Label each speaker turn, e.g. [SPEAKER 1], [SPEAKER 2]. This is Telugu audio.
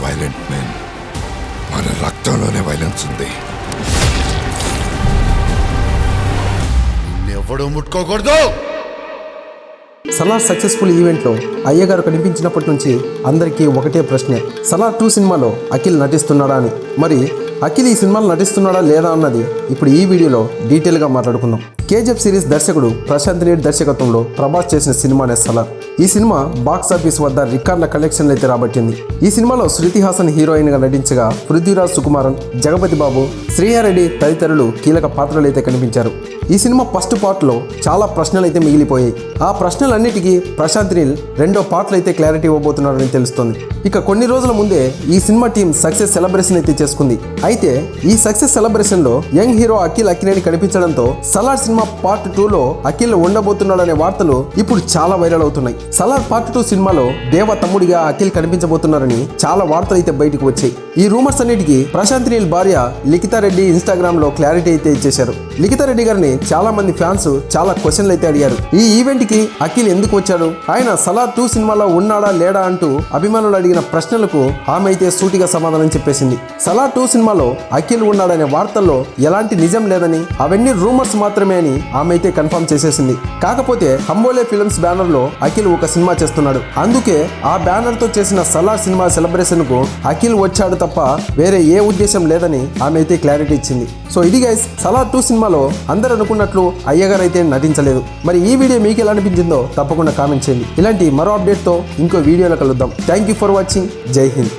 [SPEAKER 1] Violent men. మన రక్తంలోనే వైలెన్స్ ఉంది. ఎవడు ముట్టుకోకూడదు.
[SPEAKER 2] సలార్ సక్సెస్ఫుల్ ఈవెంట్లో అయ్యగారు కనిపించినప్పటి నుంచి అందరికీ ఒకటే ప్రశ్నే, సలార్ 2 సినిమాలో అఖిల్ నటిస్తున్నాడా అని. మరి అఖిల్ ఈ సినిమాలో నటిస్తున్నాడా లేదా అన్నది ఇప్పుడు ఈ వీడియోలో డీటెయిల్గా మాట్లాడుకుందాం. కేజీఎఫ్ సిరీస్ దర్శకుడు ప్రశాంత్ నీల్ దర్శకత్వంలో ప్రభాస్ చేసిన సినిమానే సలార్. ఈ సినిమా బాక్స్ ఆఫీస్ వద్ద రికార్డుల కలెక్షన్లు అయితే రాబట్టింది. ఈ సినిమాలో శృతి హాసన్ హీరోయిన్గా నటించగా పృథ్వీరాజ్ సుకుమారన్, జగపతి బాబు, శ్రీహారెడ్డి తదితరులు కీలక పాత్రలు అయితే కనిపించారు. ఈ సినిమా ఫస్ట్ పార్ట్లో చాలా ప్రశ్నలు అయితే మిగిలిపోయాయి. ఆ ప్రశ్నలన్నిటికీ ప్రశాంత్ నీల్ రెండో పార్ట్లో అయితే క్లారిటీ ఇవ్వబోతున్నారని తెలుస్తోంది. ఇక కొన్ని రోజుల ముందే ఈ సినిమా టీం సక్సెస్ సెలబ్రేషన్ అయితే చేసుకుంది. అయితే ఈ సక్సెస్ సెలబ్రేషన్లో యంగ్ హీరో అఖిల్ అక్కినేని కనిపించడంతో సలార్ సినిమా పార్ట్ 2లో అఖిల్ ఉండబోతున్నాడనే వార్తలు ఇప్పుడు చాలా వైరల్ అవుతున్నాయి. సలార్ పార్ట్ 2 సినిమాలో దేవ తమ్ముడిగా అఖిల్ కనిపించబోతున్నారని చాలా వార్తలు అయితే బయటకు వచ్చాయి. ఈ రూమర్స్ అన్నిటికీ ప్రశాంత్ నీల్ భార్య లిఖితా రెడ్డి ఇన్స్టాగ్రామ్ లో క్లారిటీ అయితే ఇచ్చేశారు. లిఖితా రెడ్డి గారిని చాలా మంది ఫ్యాన్స్ చాలా క్వశ్చన్లు అయితే అడిగారు. ఈ ఈవెంట్ కి అఖిల్ ఎందుకు వచ్చాడు, ఆయన సలార్ 2 సినిమాలో ఉన్నాడా లేడా అంటూ అభిమానులు అడిగిన ప్రశ్నలకు ఆమె అయితే సూటిగా సమాధానం చెప్పేసింది. సలార్ 2 సినిమాలో అఖిల్ ఉన్నాడనే వార్తల్లో ఎలాంటి నిజం లేదని, అవన్నీ రూమర్స్ మాత్రమే అని ఆమె అయితే కన్ఫర్మ్ చేసేసింది. కాకపోతే హంబోలే ఫిల్మ్స్ బ్యానర్ లో అఖిల్ ఒక సినిమా చేస్తున్నాడు. అందుకే ఆ బ్యానర్ తో చేసిన సలార్ సినిమా సెలబ్రేషన్ కు అఖిల్ వచ్చాడు తప్ప వేరే ఏ ఉద్దేశం లేదని ఆమె అయితే క్లారిటీ ఇచ్చింది. సో ఇది గైస్, సలార్ 2 సినిమాలో అందరూ అనుకున్నట్లు అయ్యగారు అయితే నటించలేదు. మరి ఈ వీడియో మీకు ఎలా అనిపించిందో తప్పకుండా కామెంట్ చేయండి. ఇలాంటి మరో అప్డేట్తో ఇంకో వీడియోలో కలుద్దాం. Thank you for watching. జై హింద్.